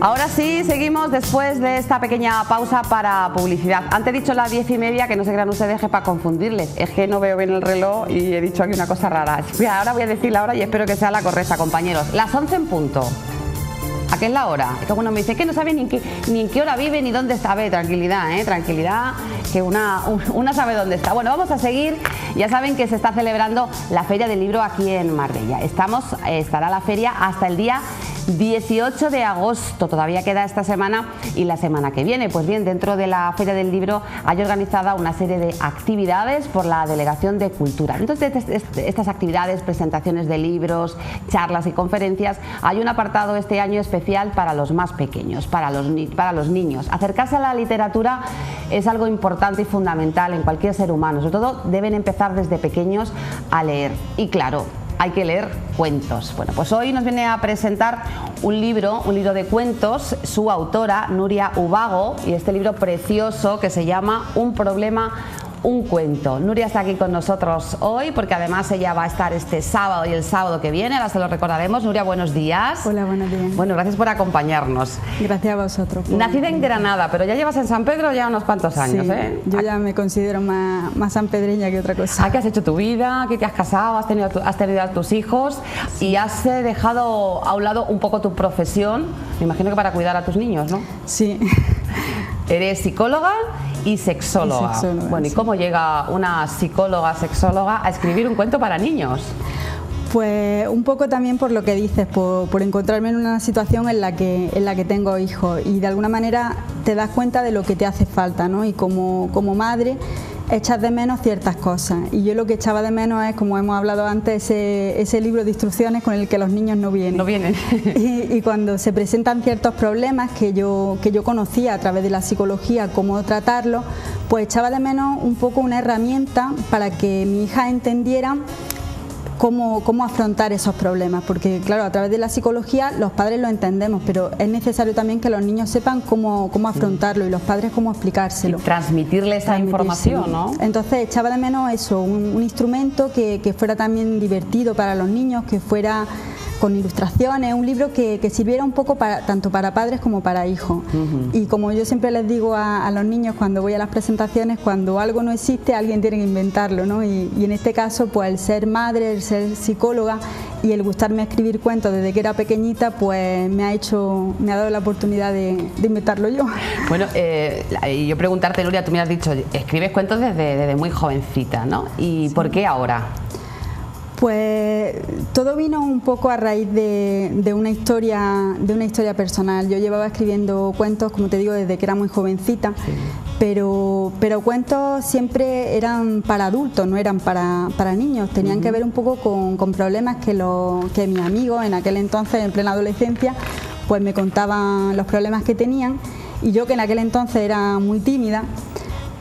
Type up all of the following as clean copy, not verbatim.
Ahora sí, seguimos después de esta pequeña pausa para publicidad. Antes he dicho las 10:30, que no se crean ustedes que para confundirles. Es que no veo bien el reloj y he dicho aquí una cosa rara. Ahora voy a decir la hora y espero que sea la correcta, compañeros. Las 11 en punto. ¿A qué es la hora? Es que uno me dice que no sabe ni en qué hora vive ni dónde está. Tranquilidad, tranquilidad, que una sabe dónde está. Bueno, vamos a seguir. Ya saben que se está celebrando la Feria del Libro aquí en Marbella. Estará la feria hasta el día 18 de agosto, todavía queda esta semana y la semana que viene. Pues bien, dentro de la Feria del Libro hay organizada una serie de actividades por la Delegación de Cultura. Entonces, estas actividades, presentaciones de libros, charlas y conferencias, hay un apartado este año especial para los más pequeños, para los niños. Acercarse a la literatura es algo importante y fundamental en cualquier ser humano. Sobre todo, deben empezar desde pequeños a leer. Y claro, hay que leer cuentos. Bueno, pues hoy nos viene a presentar un libro de cuentos, su autora, Nuria Ubago, y este libro precioso que se llama Un problema, un cuento. Nuria está aquí con nosotros hoy porque además ella va a estar este sábado y el sábado que viene, ahora se lo recordaremos. Nuria, buenos días. Hola, buenos días. Bueno, gracias por acompañarnos. Gracias a vosotros. Nacida en Granada, pero ya llevas en San Pedro ya unos cuantos años, sí, ¿eh? Yo ya me considero más sanpedreña que otra cosa. ¿Qué has hecho tu vida? ¿Qué te has casado? ¿Has tenido a tus hijos? Sí. Y has dejado a un lado un poco tu profesión, me imagino que para cuidar a tus niños, ¿no? Sí. Eres psicóloga y sexóloga. Bueno, ¿y cómo llega una psicóloga, sexóloga a escribir un cuento para niños? Pues un poco también por lo que dices, por encontrarme en una situación en la que tengo hijos y de alguna manera te das cuenta de lo que te hace falta, ¿no? Y como madre echas de menos ciertas cosas, y yo lo que echaba de menos es, como hemos hablado antes, ese libro de instrucciones con el que los niños no vienen. Y cuando se presentan ciertos problemas que yo conocía a través de la psicología, cómo tratarlos, pues echaba de menos un poco una herramienta para que mi hija entendiera cómo afrontar esos problemas, porque claro, a través de la psicología los padres lo entendemos, pero es necesario también que los niños sepan cómo afrontarlo y los padres cómo explicárselo. Y transmitirle esa información, ¿no? Entonces echaba de menos eso, un instrumento que fuera también divertido para los niños, que fuera con ilustraciones, un libro que sirviera un poco tanto para padres como para hijos. Y como yo siempre les digo a los niños cuando voy a las presentaciones, cuando algo no existe, alguien tiene que inventarlo, ¿no? Y en este caso, pues el ser madre, el ser psicóloga y el gustarme escribir cuentos desde que era pequeñita, pues me ha dado la oportunidad de inventarlo yo. Bueno, yo preguntarte, Nuria, tú me has dicho, escribes cuentos desde muy jovencita, ¿no? ¿Y por qué ahora? Pues todo vino un poco a raíz de una historia personal. Yo llevaba escribiendo cuentos, como te digo, desde que era muy jovencita, sí. pero cuentos siempre eran para adultos, no eran para niños. Tenían que ver un poco con problemas que mis amigos, en aquel entonces, en plena adolescencia, pues me contaban los problemas que tenían, y yo, que en aquel entonces era muy tímida,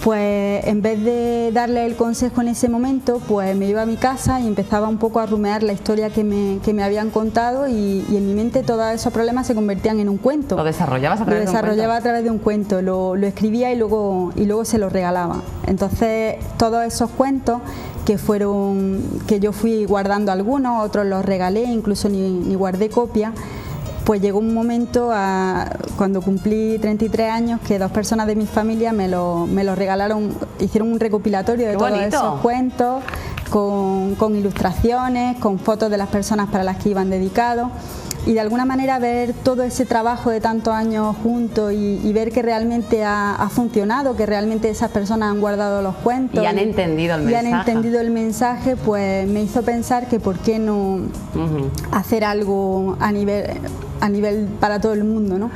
pues en vez de darle el consejo en ese momento, pues me iba a mi casa y empezaba un poco a rumiar la historia que me habían contado, y en mi mente todos esos problemas se convertían en un cuento. ¿Lo desarrollabas a través de un cuento? Lo desarrollaba a través de un cuento, lo escribía y luego se lo regalaba. Entonces todos esos cuentos que yo fui guardando algunos, otros los regalé, incluso ni guardé copia. Pues llegó un momento, cuando cumplí 33 años, que dos personas de mi familia me lo regalaron, hicieron un recopilatorio de todos esos cuentos, con ilustraciones, con fotos de las personas para las que iban dedicados, y de alguna manera ver todo ese trabajo de tantos años juntos y ver que realmente ha funcionado, que realmente esas personas han guardado los cuentos y han entendido el mensaje, pues me hizo pensar que por qué no hacer algo a nivel para todo el mundo, ¿no?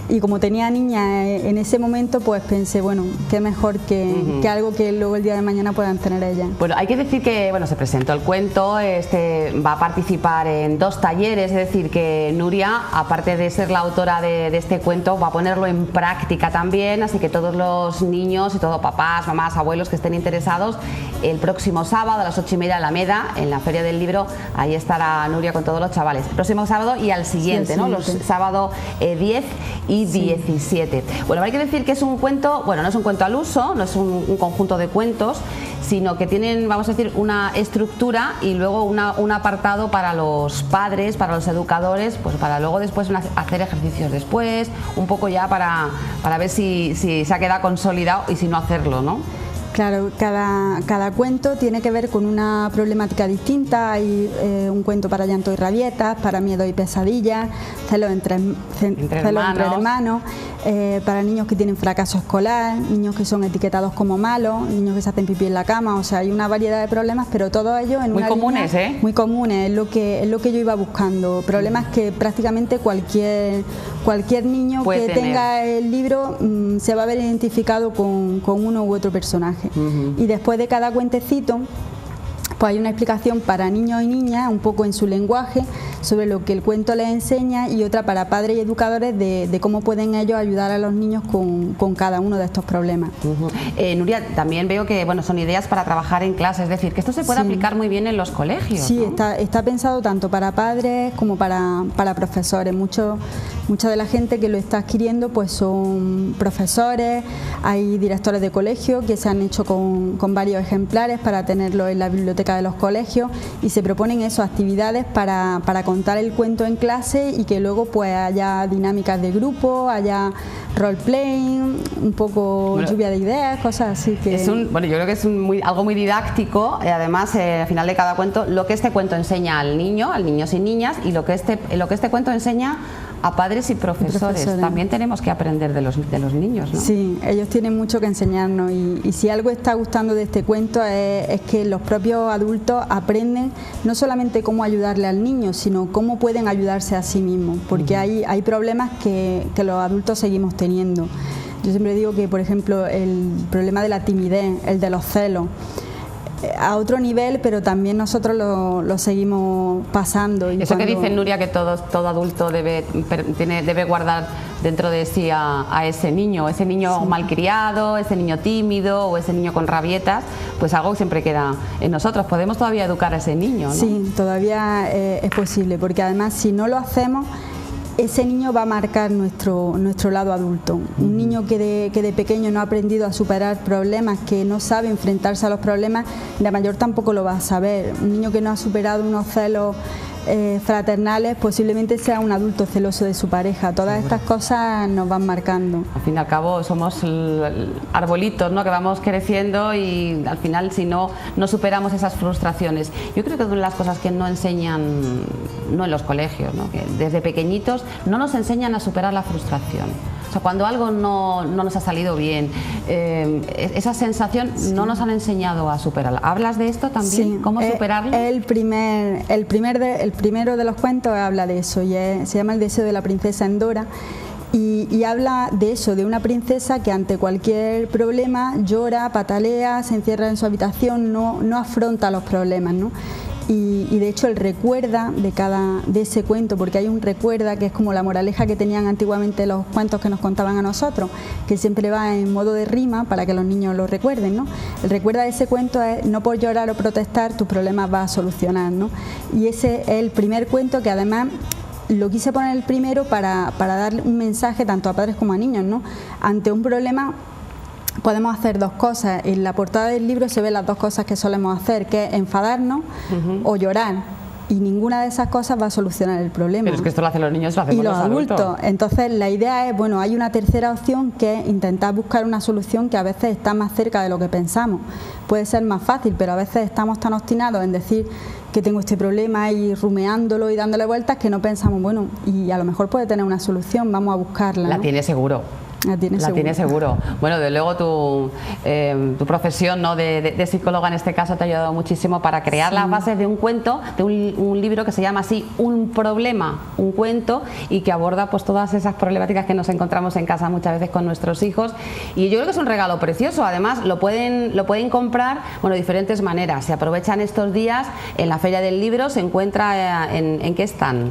Y como tenía niña en ese momento, pues pensé, bueno, qué mejor que algo que luego el día de mañana puedan tener ellas. Bueno, hay que decir que se presentó el cuento, va a participar en 2 talleres, es decir, que Nuria, aparte de ser la autora de este cuento, va a ponerlo en práctica también, así que todos los niños y todos papás, mamás, abuelos que estén interesados, el próximo sábado a las 8:30 en Alameda, en la Feria del Libro, ahí estará Nuria con todos los chavales. El próximo sábado y al siguiente, sí, ¿no? Los sábados 10 y 17. Bueno, hay que decir que es un cuento, no es un cuento al uso, no es un conjunto de cuentos, sino que tienen, vamos a decir, una estructura y luego un apartado para los padres, para los educadores, pues para luego después hacer ejercicios después, un poco ya para ver si se ha quedado consolidado y si no hacerlo, ¿no? Claro, cada cuento tiene que ver con una problemática distinta. Hay un cuento para llanto y rabietas, para miedo y pesadillas, celos entre hermanos, para niños que tienen fracaso escolar, niños que son etiquetados como malos, niños que se hacen pipí en la cama. O sea, hay una variedad de problemas, pero todos ellos en una comunes, línea, muy comunes, es lo que yo iba buscando. Problemas que prácticamente cualquier niño que tenga el libro se va a ver identificado con uno u otro personaje. Y después de cada cuentecito pues hay una explicación para niños y niñas, un poco en su lenguaje, sobre lo que el cuento les enseña, y otra para padres y educadores de cómo pueden ellos ayudar a los niños con cada uno de estos problemas. Nuria, también veo que son ideas para trabajar en clase, es decir, que esto se puede aplicar muy bien en los colegios. Sí, ¿no? está pensado tanto para padres como para profesores. Mucha de la gente que lo está adquiriendo pues son profesores, hay directores de colegio que se han hecho con varios ejemplares para tenerlo en la biblioteca de los colegios, y se proponen actividades para contar el cuento en clase y que luego pues haya dinámicas de grupo, haya role-playing, un poco lluvia de ideas, cosas así que... yo creo que es algo muy didáctico, y además al final de cada cuento, lo que este cuento enseña al niño, a niños y niñas, y lo que este cuento enseña a padres y profesores. También tenemos que aprender de los niños, ¿no? Sí, ellos tienen mucho que enseñarnos, y si algo está gustando de este cuento es que los propios adultos aprenden no solamente cómo ayudarle al niño, sino cómo pueden ayudarse a sí mismos, porque hay problemas que los adultos seguimos teniendo. Yo siempre digo que, por ejemplo, el problema de la timidez, el de los celos, a otro nivel, pero también nosotros lo seguimos pasando. Y eso que dice Nuria, que todo adulto debe guardar dentro de sí a ese niño malcriado, ese niño tímido o ese niño con rabietas, pues algo siempre queda en nosotros. Podemos todavía educar a ese niño, ¿no? Sí, todavía es posible, porque además si no lo hacemos, ese niño va a marcar nuestro lado adulto. Un niño que de pequeño no ha aprendido a superar problemas, que no sabe enfrentarse a los problemas, de mayor tampoco lo va a saber. Un niño que no ha superado unos celos fraternales posiblemente sea un adulto celoso de su pareja. Todas estas cosas nos van marcando. Al fin y al cabo somos arbolitos, ¿no?, que vamos creciendo, y al final si no superamos esas frustraciones. Yo creo que una de las cosas que no enseñan, no en los colegios, ¿no?, que desde pequeñitos no nos enseñan a superar la frustración. O sea, cuando algo no nos ha salido bien, esa sensación no nos han enseñado a superarla. ¿Hablas de esto también? Sí, ¿Cómo superarlo? El primero de los cuentos habla de eso, y se llama El deseo de la princesa Endora, y habla de eso, de una princesa que ante cualquier problema llora, patalea, se encierra en su habitación, no afronta los problemas, ¿no? Y de hecho él recuerda de ese cuento, porque hay un recuerda que es como la moraleja que tenían antiguamente los cuentos que nos contaban a nosotros, que siempre va en modo de rima para que los niños lo recuerden, ¿no? El recuerda de ese cuento es: no por llorar o protestar tus problemas vas a solucionar, ¿no? Y ese es el primer cuento, que además lo quise poner el primero para darle un mensaje tanto a padres como a niños, ¿no? Ante un problema podemos hacer dos cosas. En la portada del libro se ven las dos cosas que solemos hacer, que es enfadarnos o llorar, y ninguna de esas cosas va a solucionar el problema. Pero es que esto lo hacen los niños, lo hacemos los adultos. Entonces la idea es, hay una tercera opción, que es intentar buscar una solución que a veces está más cerca de lo que pensamos. Puede ser más fácil, pero a veces estamos tan obstinados en decir que tengo este problema y rumeándolo y dándole vueltas, que no pensamos, y a lo mejor puede tener una solución, vamos a buscarla, ¿no? La tiene seguro. La tiene seguro. Bueno, de luego tu profesión, ¿no?, de psicóloga en este caso te ha ayudado muchísimo para crear las bases de un cuento, de un libro que se llama así, Un problema, un cuento, y que aborda pues todas esas problemáticas que nos encontramos en casa muchas veces con nuestros hijos. Y yo creo que es un regalo precioso. Además lo pueden comprar de diferentes maneras. Se aprovechan estos días en la Feria del Libro. Se encuentra ¿en qué están?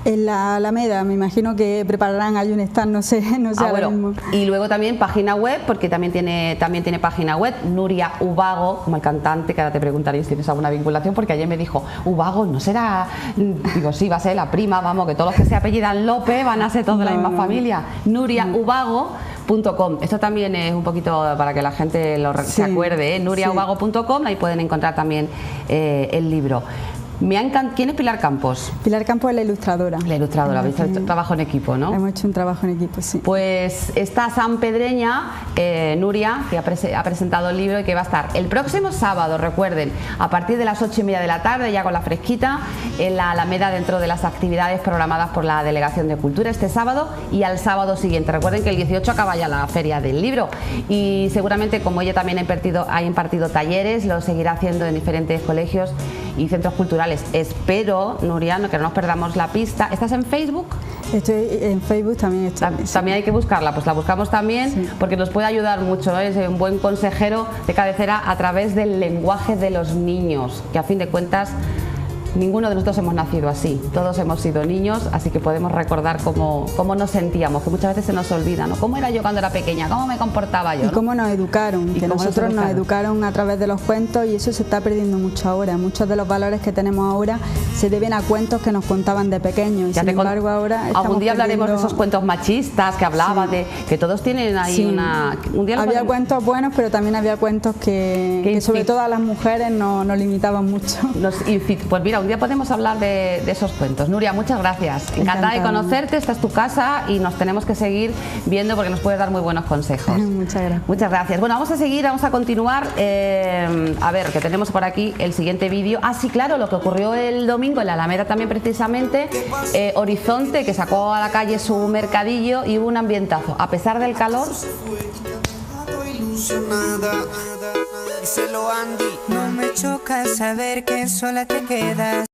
En la Alameda, me imagino que prepararán ahí un stand, no sé ahora mismo. Y luego también página web, porque también tiene página web, Nuria Ubago, como el cantante, que ahora te preguntaré si tienes alguna vinculación, porque ayer me dijo, Ubago, ¿no será? Digo, sí, va a ser la prima, que todos los que se apellidan López van a ser todos de la misma familia. Nuria Ubago, nuriaubago.com. Esto también es un poquito para que la gente se acuerde, nuriaubago.com, ahí pueden encontrar también el libro. ¿Quién es Pilar Campos? Pilar Campos es la ilustradora. La ilustradora, habéis hecho trabajo en equipo, ¿no? Hemos hecho un trabajo en equipo, sí. Pues está sanpedreña, Nuria, que ha presentado el libro y que va a estar el próximo sábado, recuerden, a partir de las 8:30 de la tarde, ya con la fresquita, en la Alameda, dentro de las actividades programadas por la Delegación de Cultura este sábado y al sábado siguiente. Recuerden que el 18 acaba ya la Feria del Libro y seguramente, como ella también ha impartido talleres, lo seguirá haciendo en diferentes colegios y centros culturales. Espero, Nuria, que no nos perdamos la pista. ¿Estás en Facebook? Estoy en Facebook también. También hay que buscarla, pues la buscamos también, porque nos puede ayudar mucho, ¿no? Es un buen consejero de cabecera a través del lenguaje de los niños, que a fin de cuentas ninguno de nosotros hemos nacido así, todos hemos sido niños, así que podemos recordar cómo nos sentíamos, que muchas veces se nos olvida, ¿no? ¿Cómo era yo cuando era pequeña? ¿Cómo me comportaba yo? Y cómo nos educaron, que nosotros nos educaron a través de los cuentos y eso se está perdiendo mucho ahora. Muchos de los valores que tenemos ahora se deben a cuentos que nos contaban de pequeños y sin embargo ahora algún día hablaremos de esos cuentos machistas que hablaba de que todos tienen ahí un día había cuentos buenos, pero también había cuentos que sobre todo a las mujeres nos limitaban mucho. Pues mira, un día podemos hablar de esos cuentos. Nuria, muchas gracias. Encantada de conocerte, esta es tu casa y nos tenemos que seguir viendo porque nos puedes dar muy buenos consejos. Muchas gracias. Muchas gracias. Bueno, vamos a seguir, vamos a continuar. A ver, que tenemos por aquí el siguiente vídeo. Ah, sí, claro, lo que ocurrió el domingo en la Alameda también precisamente. Horizonte, que sacó a la calle su mercadillo y hubo un ambientazo. A pesar del calor... No me choca saber que sola te quedas.